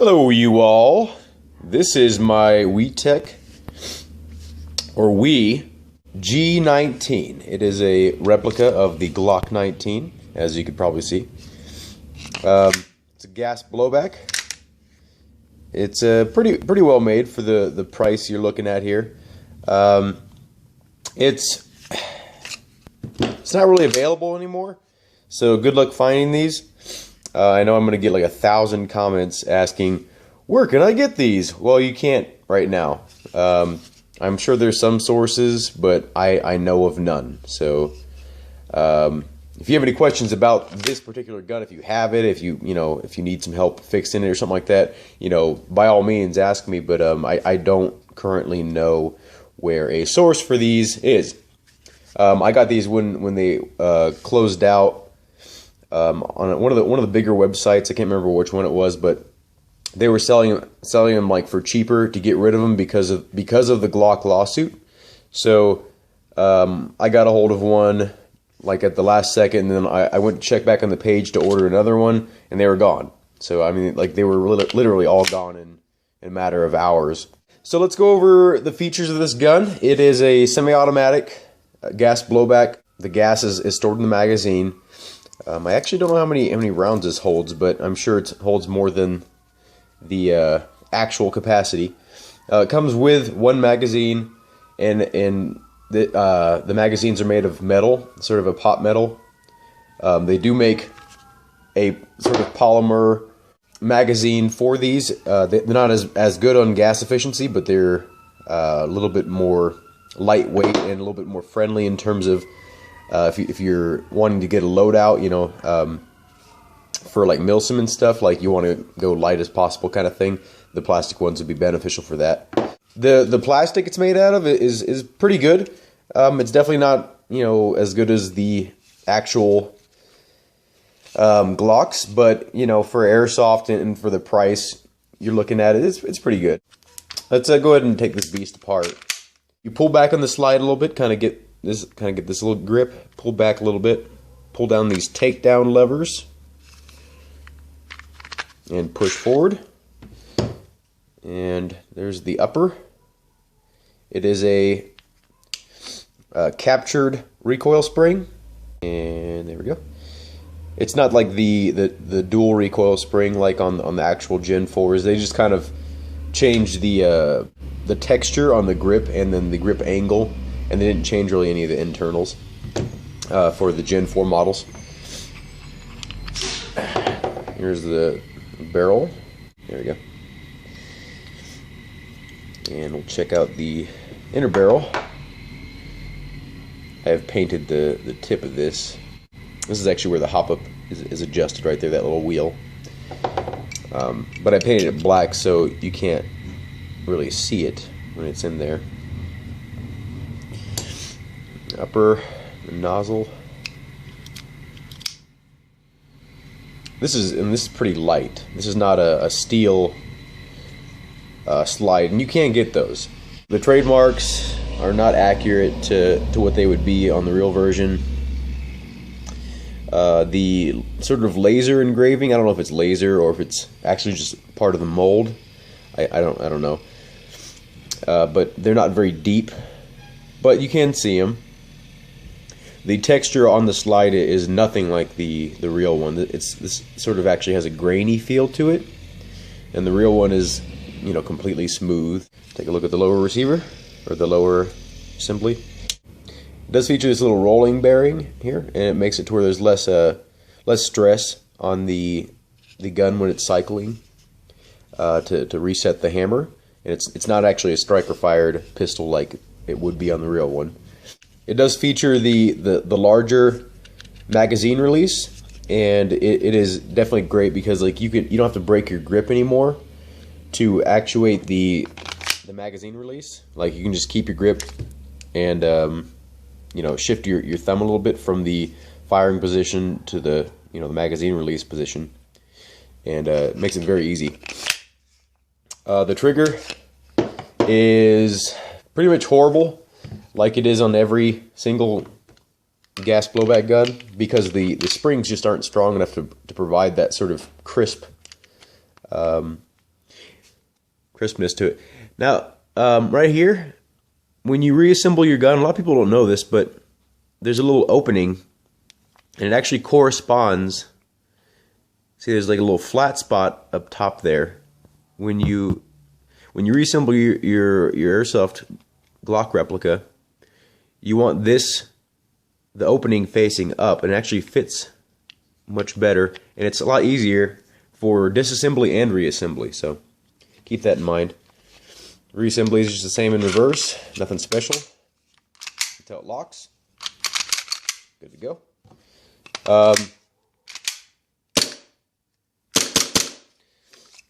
Hello you all, this is my WeTech, or We G19. It is a replica of the Glock 19, as you could probably see. It's a gas blowback. It's pretty well made for the price you're looking at here. It's not really available anymore, so good luck finding these. I know I'm going to get like 1,000 comments asking, where can I get these? Well, you can't right now. I'm sure there's some sources, but I know of none. So if you have any questions about this particular gun, if you have it, if you need some help fixing it or something like that, by all means ask me. But I don't currently know where a source for these is. I got these when they closed out. On one of the bigger websites. I can't remember which one it was, but they were selling them like for cheaper to get rid of them because of the Glock lawsuit. So I got a hold of one like at the last second, and then I went to check back on the page to order another one, and they were gone. So I mean, like, they were literally all gone in a matter of hours. So let's go over the features of this gun. It is a semi-automatic gas blowback. The gas is stored in the magazine. I actually don't know how many rounds this holds, but I'm sure it holds more than the actual capacity. It comes with one magazine, and the magazines are made of metal, sort of a pot metal. They do make a sort of polymer magazine for these. They're not as good on gas efficiency, but they're a little bit more lightweight and a little bit more friendly in terms of if you're wanting to get a loadout, for like milsim and stuff, like you want to go light as possible kind of thing, the plastic ones would be beneficial for that. The plastic it's made out of is pretty good. It's definitely not as good as the actual Glocks, but for airsoft and for the price you're looking at, it's pretty good. Let's go ahead and take this beast apart. You pull back on the slide a little bit, kind of get this little grip, pull back a little bit, pull down these takedown levers, and push forward. And there's the upper. It is a captured recoil spring, and there we go. It's not like the dual recoil spring like on the actual Gen 4s. They just kind of changed the texture on the grip and then the grip angle. And they didn't change really any of the internals for the Gen 4 models. Here's the barrel. There we go. And we'll check out the inner barrel. I have painted the tip of this. This is actually where the hop-up is adjusted right there, that little wheel. But I painted it black so you can't really see it when it's in there. Upper, the nozzle. This is pretty light. This is not a steel slide, and you can get those. The trademarks are not accurate to what they would be on the real version. The sort of laser engraving, I don't know if it's laser or if it's actually just part of the mold. I don't know. But they're not very deep, but you can see them. The texture on the slide is nothing like the real one. This sort of actually has a grainy feel to it, and the real one is completely smooth. Take a look at the lower receiver, or the lower assembly. It does feature this little rolling bearing here, and it makes it to where there's less stress on the gun when it's cycling to reset the hammer. And it's not actually a striker fired pistol like it would be on the real one. It does feature the larger magazine release, and it is definitely great because like you don't have to break your grip anymore to actuate the magazine release. Like, you can just keep your grip and shift your thumb a little bit from the firing position to the the magazine release position, and it makes it very easy. The trigger is pretty much horrible, like it is on every single gas blowback gun, because the springs just aren't strong enough to provide that sort of crisp crispness to it. Now, right here, when you reassemble your gun, a lot of people don't know this, but there's a little opening, and it actually corresponds. See, there's like a little flat spot up top there. When you reassemble your airsoft Glock replica, you want the opening facing up, and it actually fits much better, and it's a lot easier for disassembly and reassembly. So keep that in mind. Reassembly is just the same in reverse, nothing special until it locks. Good to go.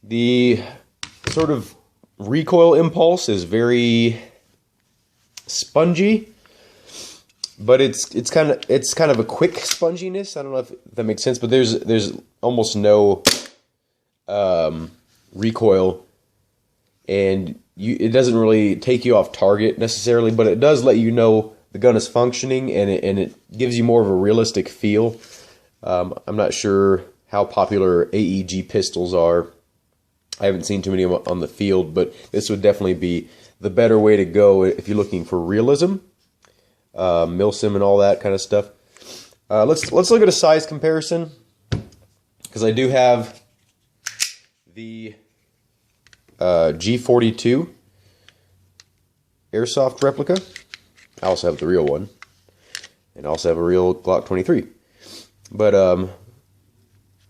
The sort of recoil impulse is very spongy, but it's kind of a quick sponginess. I don't know if that makes sense, but there's almost no recoil, and it doesn't really take you off target necessarily, but it does let you know the gun is functioning, and it gives you more of a realistic feel. I'm not sure how popular AEG pistols are. I haven't seen too many on the field, but this would definitely be the better way to go if you're looking for realism, milsim and all that kind of stuff. Let's look at a size comparison, because I do have the G42 airsoft replica. I also have the real one, and I also have a real Glock 23. But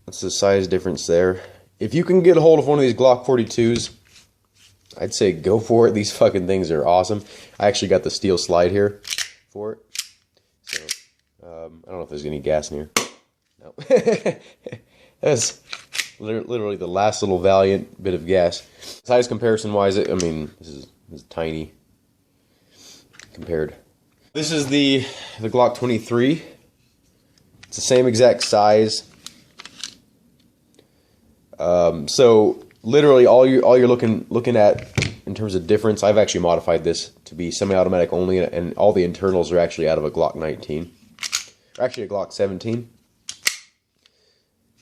what's the size difference there? If you can get a hold of one of these Glock 42s, I'd say go for it. These fucking things are awesome. I actually got the steel slide here for it. So I don't know if there's any gas in here. No. That's literally the last little Valiant bit of gas. Size comparison wise, I mean, this is tiny compared. This is the Glock 23. It's the same exact size. So literally all you're looking at in terms of difference, I've actually modified this to be semi-automatic only, and all the internals are actually out of a Glock 19. Actually a Glock 17.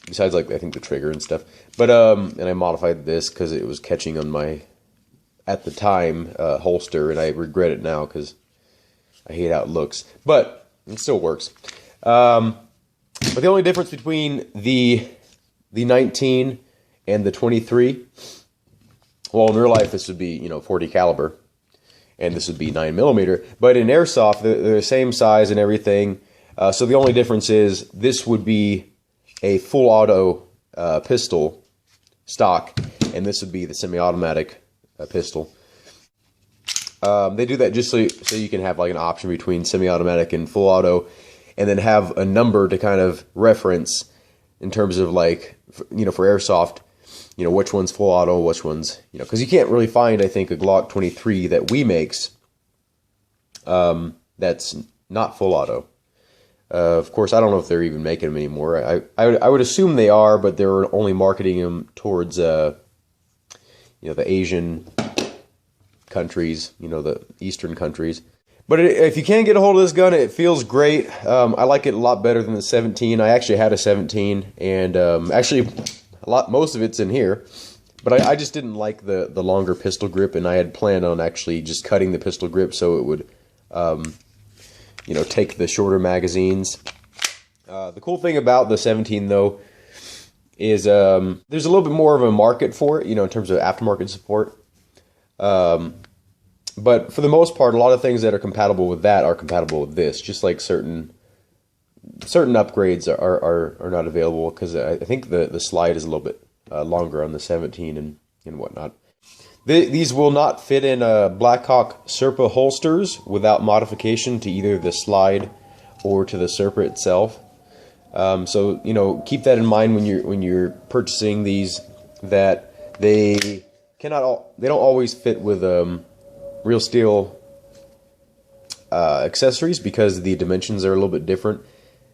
Besides, like, I think the trigger and stuff. But and I modified this because it was catching on my, at the time, holster, and I regret it now because I hate how it looks. But it still works. But the only difference between the 19 and the 23, well, in real life this would be, 40 caliber, and this would be 9mm. But in airsoft, they're the same size and everything. So the only difference is this would be a full auto pistol stock, and this would be the semi-automatic pistol. They do that just so you can have like an option between semi-automatic and full auto, and then have a number to kind of reference in terms of, like, for airsoft, which one's full auto, which one's, because you can't really find, I think, a Glock 23 that we makes that's not full auto. Of course, I don't know if they're even making them anymore. I would assume they are, but they're only marketing them towards the Asian countries, the Eastern countries. But if you can get a hold of this gun, it feels great. I like it a lot better than the 17. I actually had a 17, and actually most of it's in here. But I just didn't like the longer pistol grip, and I had planned on actually just cutting the pistol grip so it would take the shorter magazines. The cool thing about the 17, though, is there's a little bit more of a market for it, in terms of aftermarket support. But for the most part, a lot of things that are compatible with that are compatible with this. Just like certain upgrades are not available, because I think the slide is a little bit longer on the 17 and whatnot. These will not fit in Blackhawk Serpa holsters without modification to either the slide or to the Serpa itself. So keep that in mind when you're purchasing these, that they don't always fit with real steel accessories, because the dimensions are a little bit different.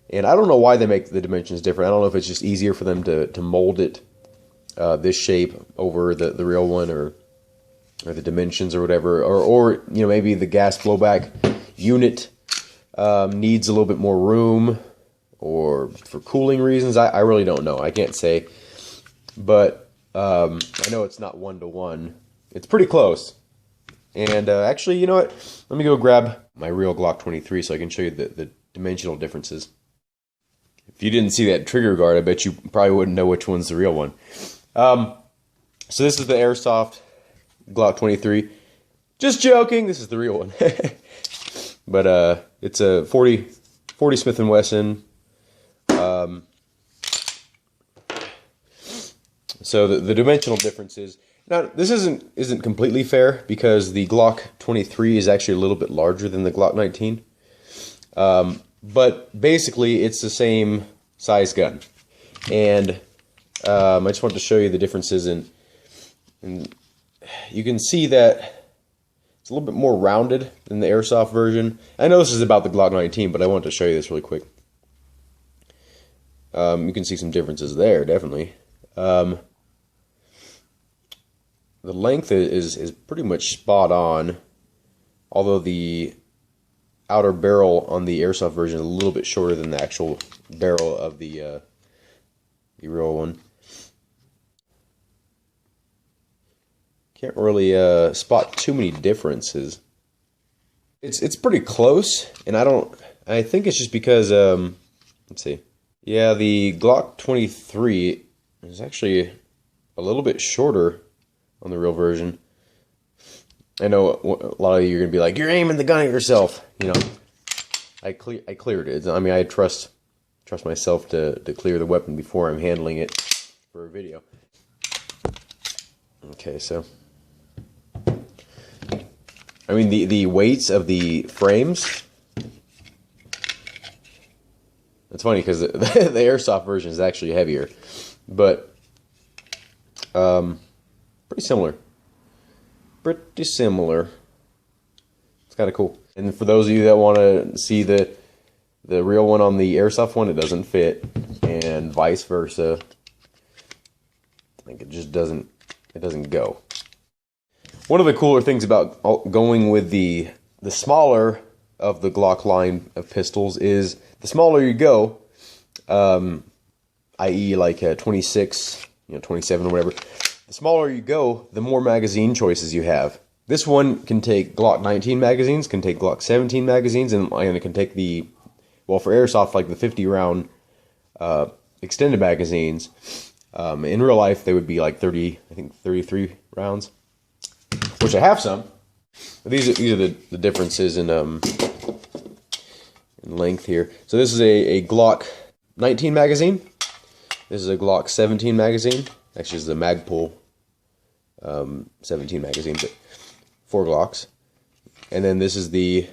And I don't know why they make the dimensions different. I don't know if it's just easier for them to mold it this shape over the real one, or the dimensions or whatever, or maybe the gas blowback unit needs a little bit more room, or for cooling reasons. I really don't know. I can't say, but I know it's not 1-to-1. it's pretty close. And actually, you know what? Let me go grab my real Glock 23 so I can show you the dimensional differences. If you didn't see that trigger guard, I bet you probably wouldn't know which one's the real one. So this is the Airsoft Glock 23. Just joking, this is the real one. But it's a 40 Smith & Wesson. So the dimensional differences. Now this isn't completely fair because the Glock 23 is actually a little bit larger than the Glock 19. But basically it's the same size gun. And I just want to show you the differences in you can see that it's a little bit more rounded than the Airsoft version. I know this is about the Glock 19, but I want to show you this really quick. You can see some differences there, definitely. The length is pretty much spot on, although the outer barrel on the Airsoft version is a little bit shorter than the actual barrel of the real one. Can't really spot too many differences. It's pretty close, and I think it's just because let's see. Yeah, the Glock 23 is actually a little bit shorter on the real version. I know a lot of you are gonna be like, "You're aiming the gun at yourself." You know, I cleared it. I mean, I trust myself to clear the weapon before I'm handling it for a video. Okay, so I mean the weights of the frames. It's funny because the Airsoft version is actually heavier, but pretty similar. Pretty similar. It's kind of cool. And for those of you that want to see the real one on the Airsoft one, it doesn't fit, and vice versa. I think it just doesn't go. One of the cooler things about going with the smaller of the Glock line of pistols is the smaller you go, i.e. like 26, 27 or whatever, the smaller you go, the more magazine choices you have. This one can take Glock 19 magazines, can take Glock 17 magazines, and it can take the, well, for Airsoft, like the 50 round extended magazines. In real life, they would be like 33 rounds, which I have some. But these are the differences in length here. So this is a Glock 19 magazine. This is a Glock 17 magazine. Actually, this is a Magpul 17 magazine, but 4 Glocks. And then this is the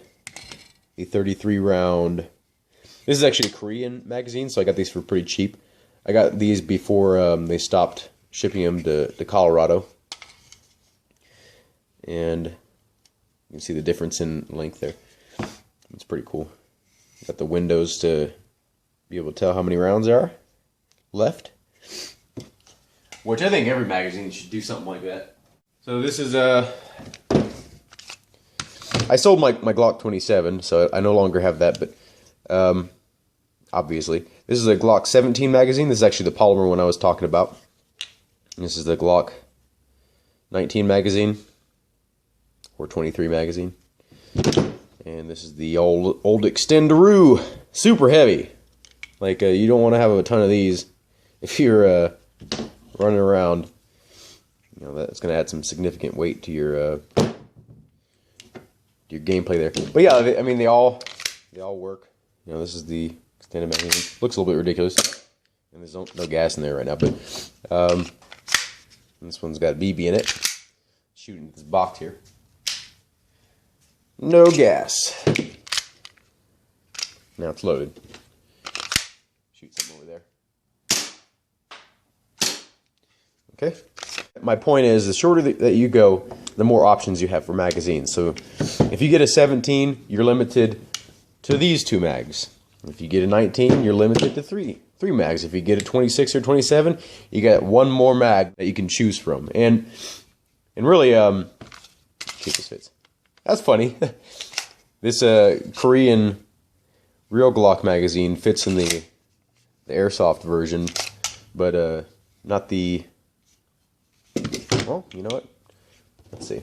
33 round. This is actually a Korean magazine, so I got these for pretty cheap. I got these before they stopped shipping them to Colorado. And you can see the difference in length there. It's pretty cool. Got the windows to be able to tell how many rounds there are left. Which I think every magazine should do something like that. So this is I sold my Glock 27, so I no longer have that, but obviously. This is a Glock 17 magazine. This is actually the polymer one I was talking about. And this is the Glock 19 magazine, or 23 magazine. And this is the old Extenderoo, super heavy. Like you don't want to have a ton of these if you're running around. You know, that's going to add some significant weight to your gameplay there. But yeah, I mean they all work. You know, this is the extended magazine. Looks a little bit ridiculous, and there's no gas in there right now. But this one's got a BB in it. Shooting this box here. No gas. Now it's loaded. Shoot something over there. Okay. My point is, the shorter that you go, the more options you have for magazines. So if you get a 17, you're limited to these 2 mags. If you get a 19, you're limited to three mags. If you get a 26 or 27, you got 1 more mag that you can choose from. And really, see if this fits. That's funny. This Korean Real Glock magazine fits in the Airsoft version, but not the. Well, you know what? Let's see.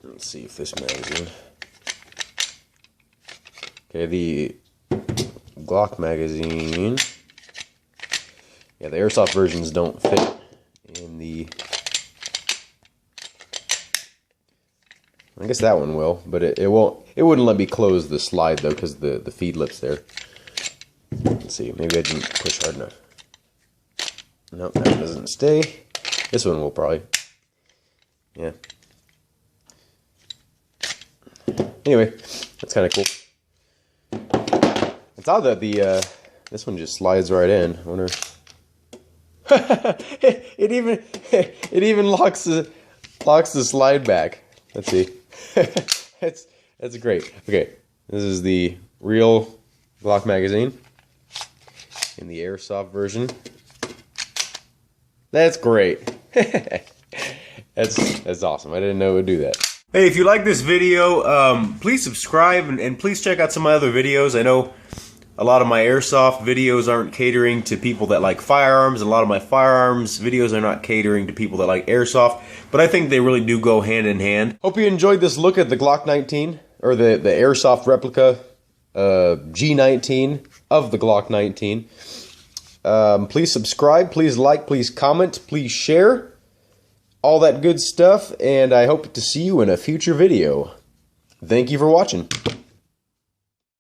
Let's see if this magazine. Okay, the Glock magazine. Yeah, the airsoft versions don't fit in the. I guess that one will, but it won't. It wouldn't let me close the slide though, because the feed lip's there. Let's see. Maybe I didn't push hard enough. Nope, that doesn't stay. This one will probably. Yeah. Anyway, that's kind of cool. It's odd that the this one just slides right in. I wonder. it even locks the slide back. Let's see. that's great. Okay, this is the real Glock magazine in the airsoft version. That's great. That's awesome. I didn't know it would do that. Hey, if you like this video, please subscribe and please check out some of my other videos. I know a lot of my airsoft videos aren't catering to people that like firearms, and a lot of my firearms videos are not catering to people that like airsoft, but I think they really do go hand in hand. Hope you enjoyed this look at the Glock 19, or the airsoft replica G19 of the Glock 19. Please subscribe, please like, please comment, please share. All that good stuff, and I hope to see you in a future video. Thank you for watching.